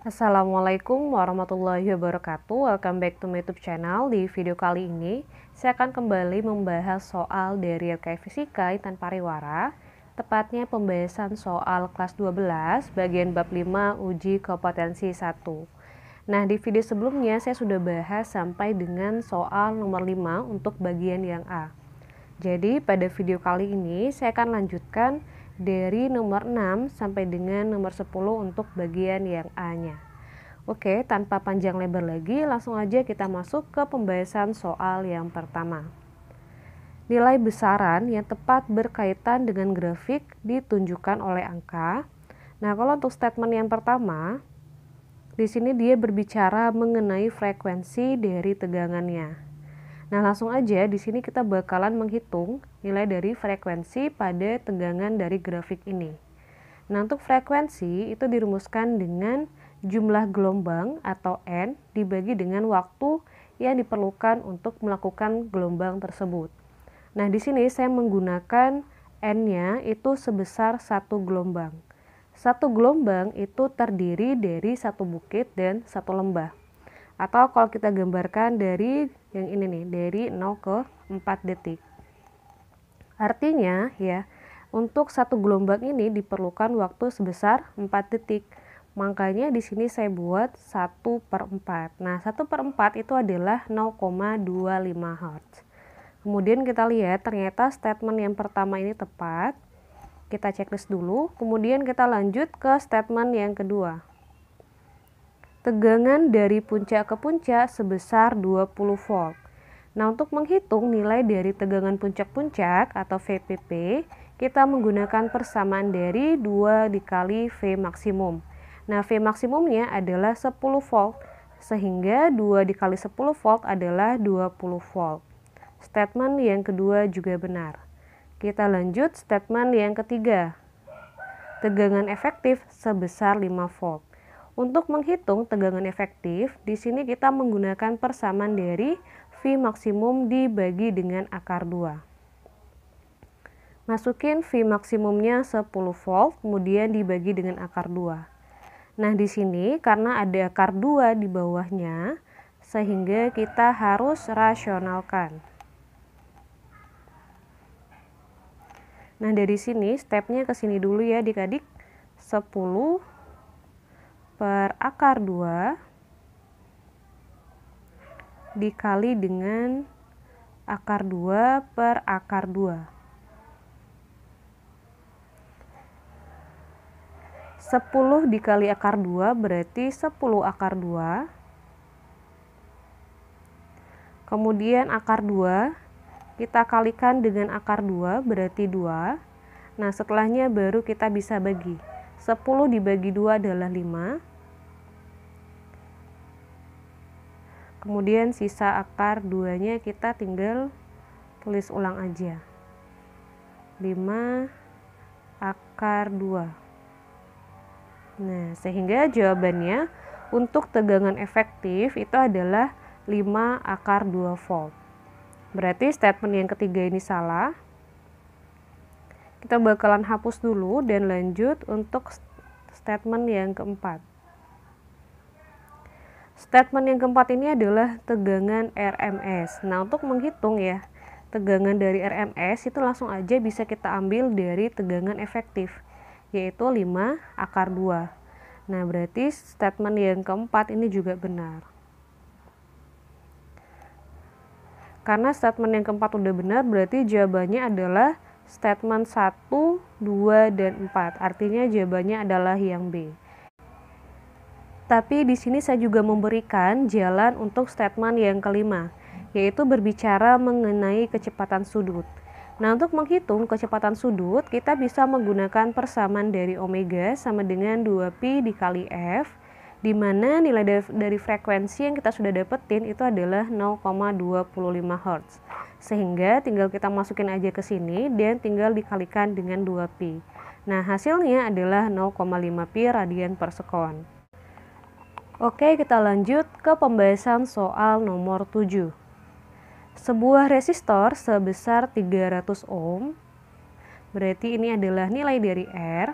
Assalamualaikum warahmatullahi wabarakatuh. Welcome back to my YouTube channel. Di video kali ini, saya akan kembali membahas soal dari RKI Fisika Intan Pariwara, tepatnya pembahasan soal kelas 12, bagian bab 5 uji kompetensi 1. Nah, di video sebelumnya saya sudah bahas sampai dengan soal nomor 5 untuk bagian yang A. Jadi, pada video kali ini saya akan lanjutkan dari nomor 6 sampai dengan nomor 10 untuk bagian yang A-nya. Oke, tanpa panjang lebar lagi, langsung aja kita masuk ke pembahasan soal yang pertama. Nilai besaran yang tepat berkaitan dengan grafik ditunjukkan oleh angka. Nah, kalau untuk statement yang pertama, di sini dia berbicara mengenai frekuensi dari tegangannya. Nah, langsung aja di sini kita bakalan menghitung nilai dari frekuensi pada tegangan dari grafik ini. Nah, untuk frekuensi itu dirumuskan dengan jumlah gelombang atau N dibagi dengan waktu yang diperlukan untuk melakukan gelombang tersebut. Nah, di sini saya menggunakan N-nya itu sebesar 1 gelombang. 1 gelombang itu terdiri dari 1 bukit dan 1 lembah. Atau kalau kita gambarkan dari yang ini nih, dari 0 ke 4 detik. Artinya ya, untuk 1 gelombang ini diperlukan waktu sebesar 4 detik. Makanya di sini saya buat 1/4. Nah, 1/4 itu adalah 0,25 Hz. Kemudian kita lihat ternyata statement yang pertama ini tepat. Kita checklist dulu, kemudian kita lanjut ke statement yang kedua. Tegangan dari puncak ke puncak sebesar 20 volt. Nah, untuk menghitung nilai dari tegangan puncak-puncak atau VPP, kita menggunakan persamaan dari 2 dikali V maksimum. Nah, V maksimumnya adalah 10 volt, sehingga 2 dikali 10 volt adalah 20 volt. Statement yang kedua juga benar. Kita lanjut statement yang ketiga. Tegangan efektif sebesar 5 volt. Untuk menghitung tegangan efektif, di sini kita menggunakan persamaan dari V maksimum dibagi dengan akar 2. Masukin V maksimumnya 10 volt, kemudian dibagi dengan akar 2. Nah, di sini karena ada akar 2 di bawahnya, sehingga kita harus rasionalkan. Nah, dari sini stepnya ke sini dulu ya adik-adik. 10 per akar 2 dikali dengan akar 2 per akar 2. 10 dikali akar 2 berarti 10 akar 2. Kemudian akar 2 kita kalikan dengan akar 2 berarti 2. Nah, setelahnya baru kita bisa bagi. 10 dibagi 2 adalah 5. Kemudian sisa akar 2-nya kita tinggal tulis ulang aja. 5 akar 2. Nah, sehingga jawabannya untuk tegangan efektif itu adalah 5 akar 2 volt. Berarti statement yang ketiga ini salah. Kita bakalan hapus dulu dan lanjut untuk statement yang keempat. Statement yang keempat ini adalah tegangan RMS. Nah, untuk menghitung ya, tegangan dari RMS itu langsung aja bisa kita ambil dari tegangan efektif, yaitu 5 akar 2. Nah, berarti statement yang keempat ini juga benar. Karena statement yang keempat udah benar, berarti jawabannya adalah statement 1, 2, dan 4. Artinya jawabannya adalah yang B. Tapi di sini saya juga memberikan jalan untuk statement yang kelima, yaitu berbicara mengenai kecepatan sudut. Nah, untuk menghitung kecepatan sudut, kita bisa menggunakan persamaan dari omega sama dengan 2pi dikali F, di mana nilai dari frekuensi yang kita sudah dapetin itu adalah 0,25 Hz. Sehingga tinggal kita masukin aja ke sini dan tinggal dikalikan dengan 2pi. Nah, hasilnya adalah 0,5 pi radian per sekon. Oke, kita lanjut ke pembahasan soal nomor 7. Sebuah resistor sebesar 300 ohm, berarti ini adalah nilai dari R,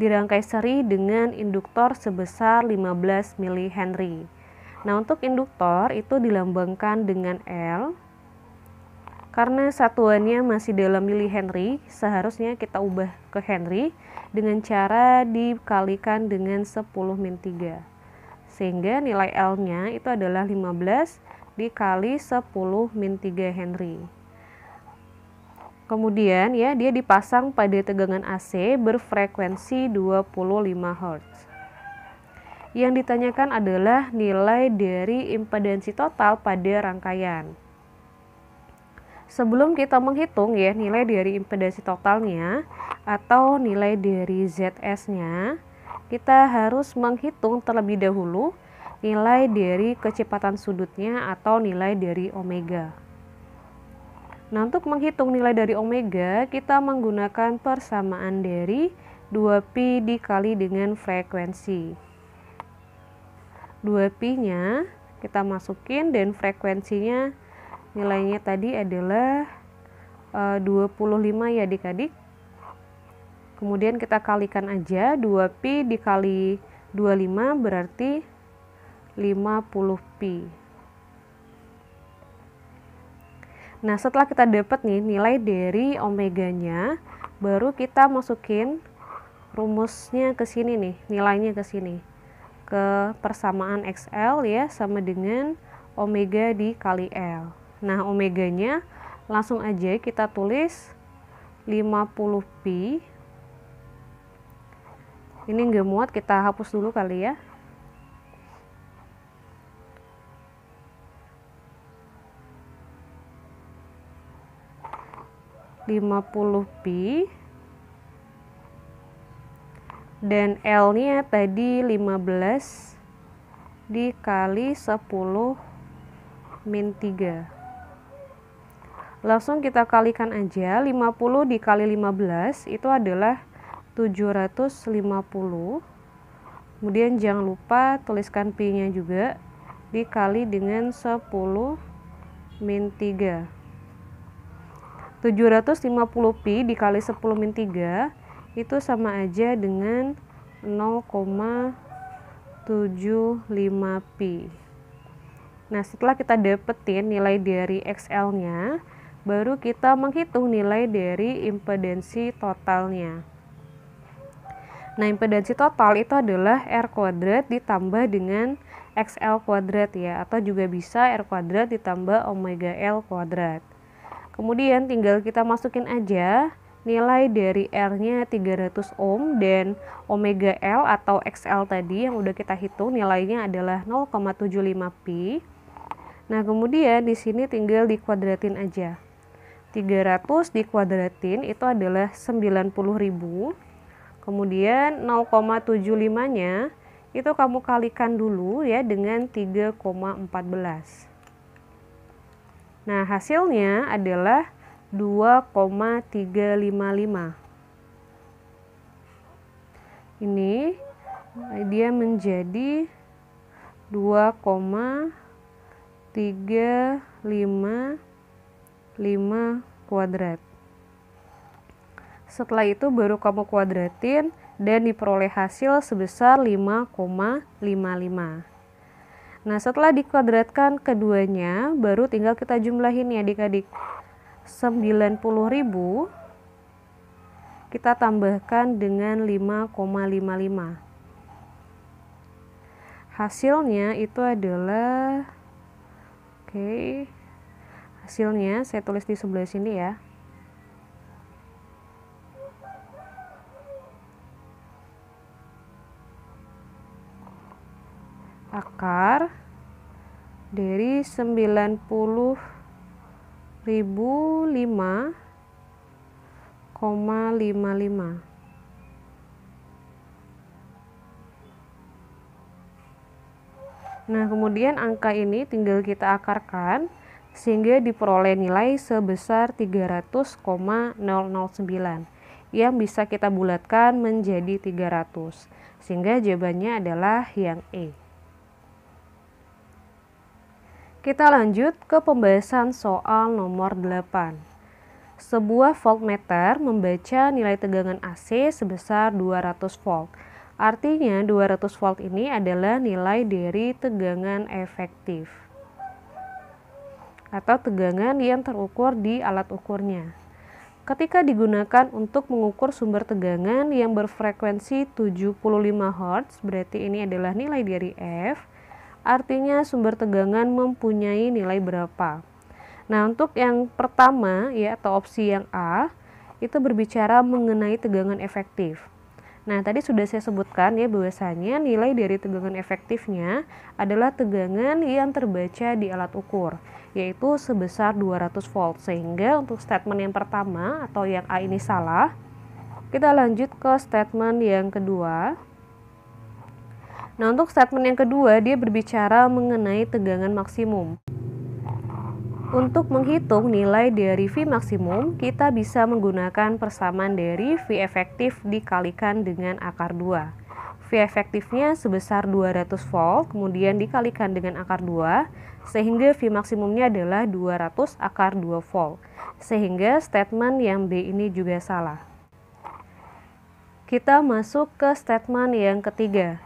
dirangkai seri dengan induktor sebesar 15 mH. Nah, untuk induktor itu dilambangkan dengan L. Karena satuannya masih dalam milihenry, seharusnya kita ubah ke Henry dengan cara dikalikan dengan 10⁻³ sehingga nilai L-nya itu adalah 15 dikali 10⁻³ Henry. Kemudian ya, dia dipasang pada tegangan AC berfrekuensi 25 Hz. Yang ditanyakan adalah nilai dari impedansi total pada rangkaian. Sebelum kita menghitung ya nilai dari impedansi totalnya atau nilai dari ZS-nya, kita harus menghitung terlebih dahulu nilai dari kecepatan sudutnya atau nilai dari omega. Nah, untuk menghitung nilai dari omega, kita menggunakan persamaan dari 2pi dikali dengan frekuensi. 2pi-nya kita masukin dan frekuensinya nilainya tadi adalah 25 ya adik-adik. Kemudian kita kalikan aja, 2pi dikali 25 berarti 50pi. Nah, setelah kita dapat nih nilai dari omeganya, baru kita masukin rumusnya ke sini nih, nilainya ke sini. Ke persamaan XL ya sama dengan omega dikali L. Nah, omeganya langsung aja kita tulis 50pi. Ini nggak muat, kita hapus dulu kali ya. (50pi) dan L-nya tadi 15 dikali 10⁻³. Langsung kita kalikan aja, 50 dikali 15 itu adalah 750. Kemudian jangan lupa tuliskan pi-nya juga dikali dengan 10⁻³. 750pi dikali 10⁻³ itu sama aja dengan 0,75pi. Nah, setelah kita dapetin nilai dari XL-nya, baru kita menghitung nilai dari impedansi totalnya. Nah, impedansi total itu adalah R kuadrat ditambah dengan XL kuadrat ya, atau juga bisa R kuadrat ditambah omega L kuadrat. Kemudian tinggal kita masukin aja nilai dari R-nya 300 ohm dan omega L atau XL tadi yang udah kita hitung nilainya adalah 0,75pi. Nah, kemudian di sini tinggal dikuadratin aja. 300 dikuadratin itu adalah 90.000. Kemudian 0,75-nya itu kamu kalikan dulu ya dengan 3,14. Nah, hasilnya adalah 2,355. Ini dia menjadi 2,355 kuadrat. Setelah itu baru kamu kuadratin dan diperoleh hasil sebesar 5,55. Nah, setelah dikuadratkan keduanya, baru tinggal kita jumlahin ya adik-adik. 90.000 kita tambahkan dengan 5,55. Hasilnya itu adalah, hasilnya saya tulis di sebelah sini ya. Akar dari 90.005,55. Nah, kemudian angka ini tinggal kita akarkan sehingga diperoleh nilai sebesar 300,009 yang bisa kita bulatkan menjadi 300. Sehingga jawabannya adalah yang E. Kita lanjut ke pembahasan soal nomor 8. Sebuah voltmeter membaca nilai tegangan AC sebesar 200 volt. Artinya 200 volt ini adalah nilai dari tegangan efektif atau tegangan yang terukur di alat ukurnya. Ketika digunakan untuk mengukur sumber tegangan yang berfrekuensi 75 Hz, berarti ini adalah nilai dari F, artinya sumber tegangan mempunyai nilai berapa. Nah, untuk yang pertama ya atau opsi yang A, itu berbicara mengenai tegangan efektif. Nah, tadi sudah saya sebutkan ya bahwasanya nilai dari tegangan efektifnya adalah tegangan yang terbaca di alat ukur, yaitu sebesar 200 volt. Sehingga untuk statement yang pertama atau yang A ini salah. Kita lanjut ke statement yang kedua. Nah, untuk statement yang kedua dia berbicara mengenai tegangan maksimum. Untuk menghitung nilai dari V maksimum, kita bisa menggunakan persamaan dari V efektif dikalikan dengan akar 2. V efektifnya sebesar 200 volt, kemudian dikalikan dengan akar 2, sehingga V maksimumnya adalah 200 akar 2 volt. Sehingga statement yang B ini juga salah. Kita masuk ke statement yang ketiga.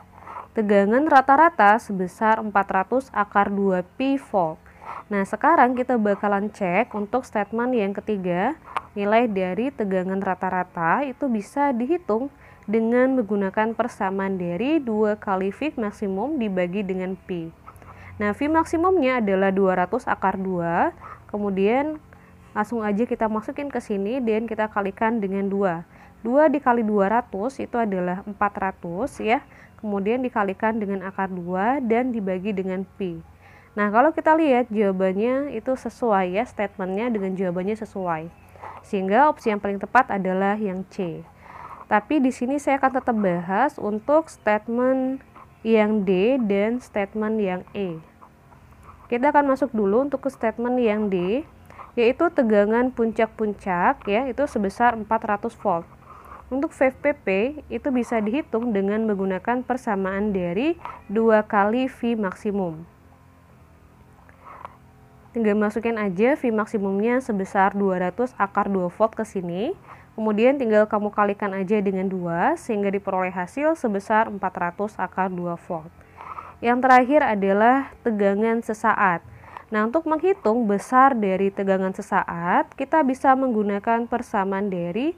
Tegangan rata-rata sebesar 400 akar 2 pi volt. Nah, sekarang kita bakalan cek untuk statement yang ketiga, nilai dari tegangan rata-rata itu bisa dihitung dengan menggunakan persamaan dari 2 kali V maksimum dibagi dengan Pi. Nah, V maksimumnya adalah 200 akar 2, kemudian langsung aja kita masukin ke sini dan kita kalikan dengan 2. 2 dikali 200 itu adalah 400 ya, kemudian dikalikan dengan akar 2 dan dibagi dengan Pi. Nah, kalau kita lihat jawabannya itu sesuai ya, statementnya dengan jawabannya sesuai. Sehingga opsi yang paling tepat adalah yang C. Tapi di sini saya akan tetap bahas untuk statement yang D dan statement yang E. Kita akan masuk dulu untuk ke statement yang D, yaitu tegangan puncak-puncak ya, itu sebesar 400 volt. Untuk VPP itu bisa dihitung dengan menggunakan persamaan dari 2 kali V maksimum. Tinggal masukin aja V maksimumnya sebesar 200 akar 2 volt ke sini. Kemudian tinggal kamu kalikan aja dengan 2 sehingga diperoleh hasil sebesar 400 akar 2 volt. Yang terakhir adalah tegangan sesaat. Nah, untuk menghitung besar dari tegangan sesaat, kita bisa menggunakan persamaan dari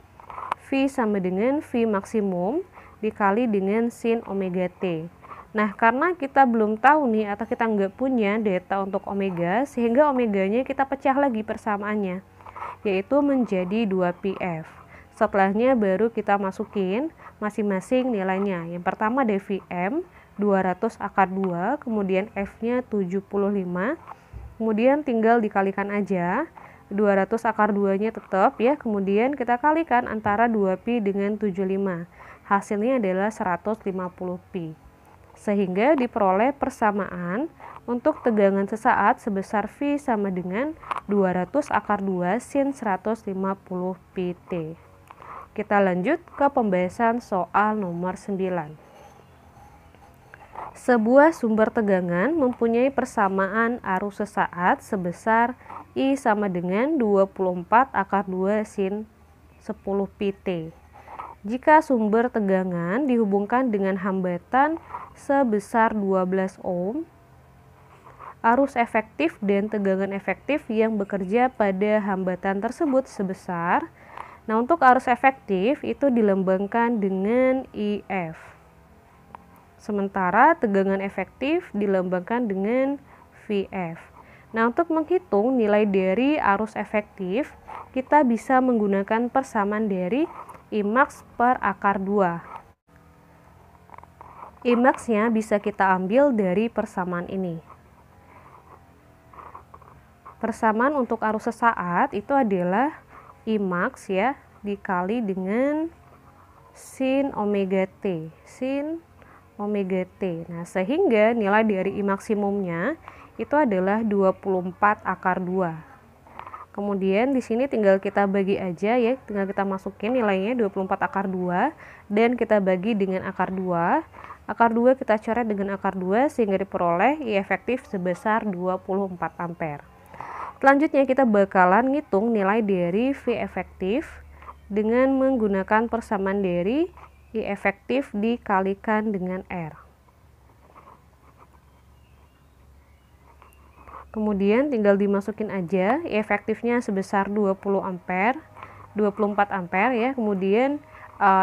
V sama dengan V maksimum dikali dengan sin omega T. Nah, karena kita belum tahu nih atau kita nggak punya data untuk omega, sehingga omeganya kita pecah lagi persamaannya, yaitu menjadi 2πf. Setelahnya baru kita masukin masing-masing nilainya. Yang pertama dVm 200 akar 2, kemudian F-nya 75, kemudian tinggal dikalikan aja. 200 akar 2-nya tetap ya, kemudian kita kalikan antara 2pi dengan 75. Hasilnya adalah 150pi. Sehingga diperoleh persamaan untuk tegangan sesaat sebesar V sama dengan 200 akar 2 sin 150 pt. Kita lanjut ke pembahasan soal nomor 9. Sebuah sumber tegangan mempunyai persamaan arus sesaat sebesar I sama dengan 24 akar 2 sin 10 pt. Jika sumber tegangan dihubungkan dengan hambatan sebesar 12 ohm, arus efektif dan tegangan efektif yang bekerja pada hambatan tersebut sebesar. Nah, untuk arus efektif itu dilambangkan dengan IF. Sementara tegangan efektif dilambangkan dengan VF. Nah, untuk menghitung nilai dari arus efektif, kita bisa menggunakan persamaan dari Imax per akar 2. Imax-nya bisa kita ambil dari persamaan ini. Persamaan untuk arus sesaat itu adalah Imax ya, dikali dengan sin omega T. Sin omega T. Nah, sehingga nilai dari I maksimumnya itu adalah 24 akar 2. Kemudian di sini tinggal kita bagi aja ya, tinggal kita masukin nilainya 24 akar 2 dan kita bagi dengan akar 2. Akar 2 kita coret dengan akar 2 sehingga diperoleh I efektif sebesar 24 ampere. Selanjutnya kita bakalan ngitung nilai dari V efektif dengan menggunakan persamaan dari I efektif dikalikan dengan R. Kemudian tinggal dimasukin aja, I efektifnya sebesar 20 ampere, 24 ampere ya, kemudian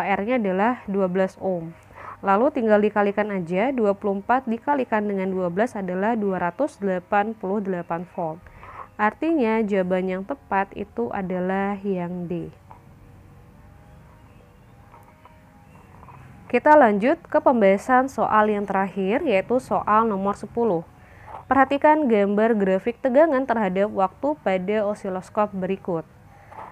R-nya adalah 12 ohm. Lalu tinggal dikalikan aja, 24 dikalikan dengan 12 adalah 288 volt. Artinya jawaban yang tepat itu adalah yang D. Kita lanjut ke pembahasan soal yang terakhir, yaitu soal nomor 10. Perhatikan gambar grafik tegangan terhadap waktu pada osiloskop berikut.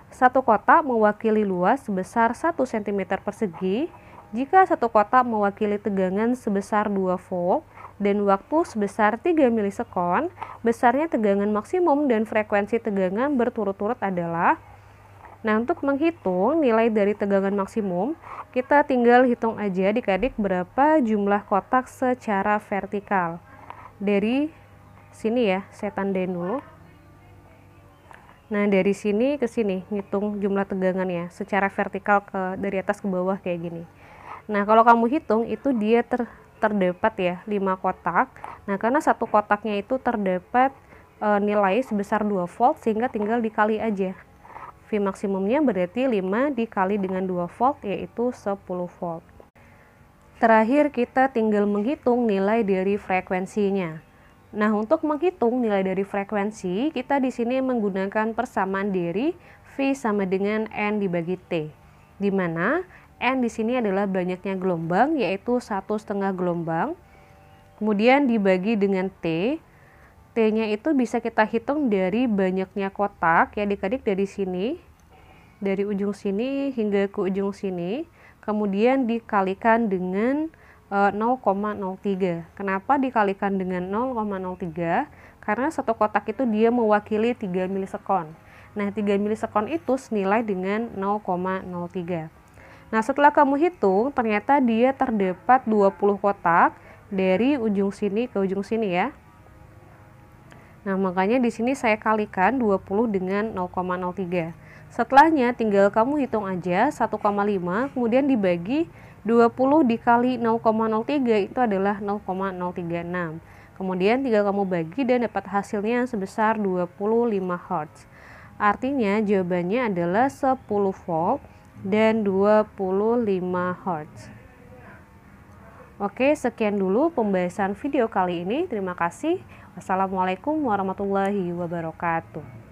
Satu kotak mewakili luas sebesar 1 cm persegi. Jika satu kotak mewakili tegangan sebesar 2 volt dan waktu sebesar 3 milisekon, besarnya tegangan maksimum dan frekuensi tegangan berturut-turut adalah. Nah, untuk menghitung nilai dari tegangan maksimum, kita tinggal hitung aja adik-adik berapa jumlah kotak secara vertikal. Dari sini ya, saya tandain dulu. Nah, dari sini ke sini ngitung jumlah tegangannya secara vertikal dari atas ke bawah kayak gini. Nah, kalau kamu hitung itu dia terdapat ya 5 kotak. Nah, karena satu kotaknya itu terdapat nilai sebesar 2 volt sehingga tinggal dikali aja. V maksimumnya berarti 5 dikali dengan 2 volt yaitu 10 volt. Terakhir kita tinggal menghitung nilai dari frekuensinya. Nah, untuk menghitung nilai dari frekuensi, kita di sini menggunakan persamaan dari V sama dengan N dibagi T. Di mana N di sini adalah banyaknya gelombang, yaitu 1,5 gelombang. Kemudian dibagi dengan T. T-nya itu bisa kita hitung dari banyaknya kotak, ya adik-adik dari sini. Dari ujung sini hingga ke ujung sini. Kemudian dikalikan dengan 0,03. Kenapa dikalikan dengan 0,03? Karena satu kotak itu dia mewakili 3 milisekon. Nah, 3 milisekon itu senilai dengan 0,03. Nah, setelah kamu hitung, ternyata dia terdapat 20 kotak dari ujung sini ke ujung sini ya. Nah, makanya di sini saya kalikan 20 dengan 0,03. Setelahnya tinggal kamu hitung aja 1,5, kemudian dibagi 20 dikali 0,03 itu adalah 0,036. Kemudian tinggal kamu bagi dan dapat hasilnya sebesar 25 Hz. Artinya jawabannya adalah 10 volt dan 25 Hz. Oke, sekian dulu pembahasan video kali ini. Terima kasih. Wassalamualaikum warahmatullahi wabarakatuh.